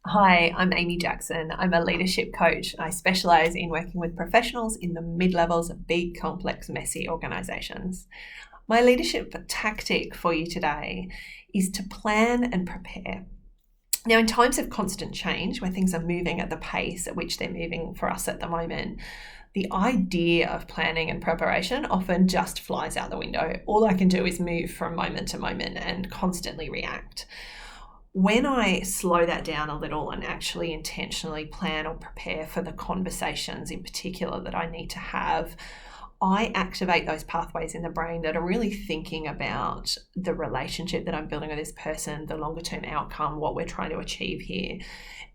Hi, I'm Amy Jackson. I'm a leadership coach. I specialise in working with professionals in the mid-levels of big, complex, messy organisations. My leadership tactic for you today is to plan and prepare. Now, in times of constant change, where things are moving at the pace at which they're moving for us at the moment, the idea of planning and preparation often just flies out the window. All I can do is move from moment to moment and constantly react. When I slow that down a little and actually intentionally plan or prepare for the conversations in particular that I need to have, I activate those pathways in the brain that are really thinking about the relationship that I'm building with this person, the longer term outcome, what we're trying to achieve here.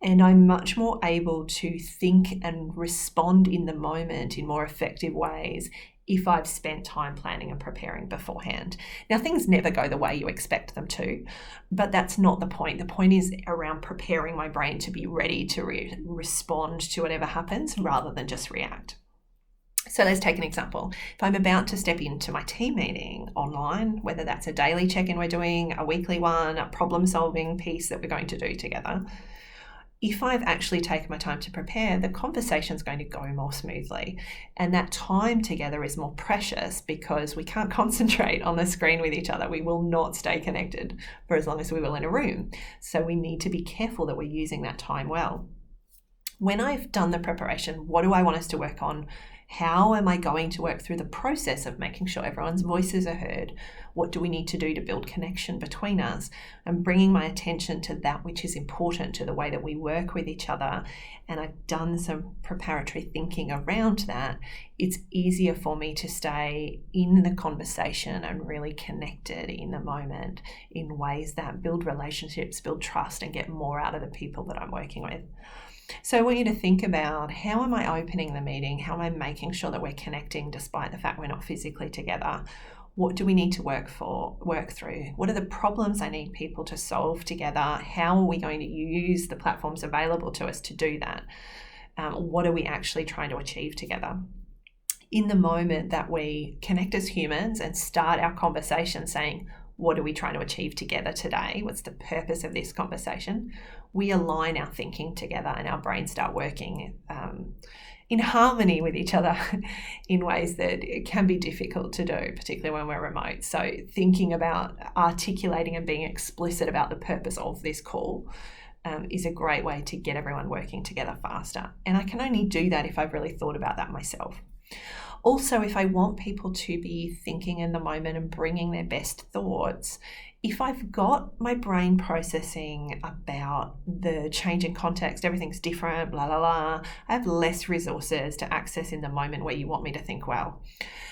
And I'm much more able to think and respond in the moment in more effective ways if I've spent time planning and preparing beforehand. Now, things never go the way you expect them to, but that's not the point. The point is around preparing my brain to be ready to respond to whatever happens rather than just react. So let's take an example. If I'm about to step into my team meeting online, whether that's a daily check-in we're doing, a weekly one, a problem-solving piece that we're going to do together, if I've actually taken my time to prepare, the conversation's going to go more smoothly. And that time together is more precious because we can't concentrate on the screen with each other. We will not stay connected for as long as we will in a room. So we need to be careful that we're using that time well. When I've done the preparation, what do I want us to work on? How am I going to work through the process of making sure everyone's voices are heard? What do we need to do to build connection between us? And bringing my attention to that which is important to the way that we work with each other. And I've done some preparatory thinking around that. It's easier for me to stay in the conversation and really connected in the moment in ways that build relationships, build trust, and get more out of the people that I'm working with. So I want you to think about, how am I opening the meeting? How am I making sure that we're connecting despite the fact we're not physically together? What do we need to work through? What are the problems I need people to solve together? How are we going to use the platforms available to us to do that? What are we actually trying to achieve together? In the moment that we connect as humans and start our conversation saying, what are we trying to achieve together today? What's the purpose of this conversation? We align our thinking together and our brains start working in harmony with each other in ways that it can be difficult to do, particularly when we're remote. So thinking about articulating and being explicit about the purpose of this call is a great way to get everyone working together faster. And I can only do that if I've really thought about that myself. Also, if I want people to be thinking in the moment and bringing their best thoughts, if I've got my brain processing about the change in context, everything's different, blah, blah, blah, I have less resources to access in the moment where you want me to think well.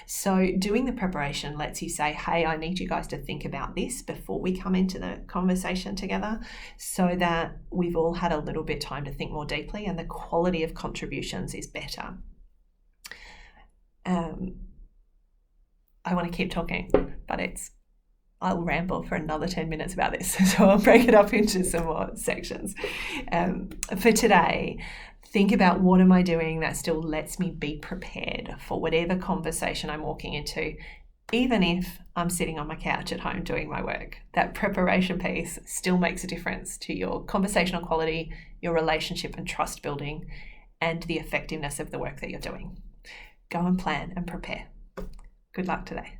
So doing the preparation lets you say, hey, I need you guys to think about this before we come into the conversation together so that we've all had a little bit of time to think more deeply and the quality of contributions is better. I want to keep talking, but I'll ramble for another 10 minutes about this. So I'll break it up into some more sections. For today, think about, what am I doing that still lets me be prepared for whatever conversation I'm walking into, even if I'm sitting on my couch at home doing my work. That preparation piece still makes a difference to your conversational quality, your relationship and trust building, and the effectiveness of the work that you're doing. Go and plan and prepare. Good luck today.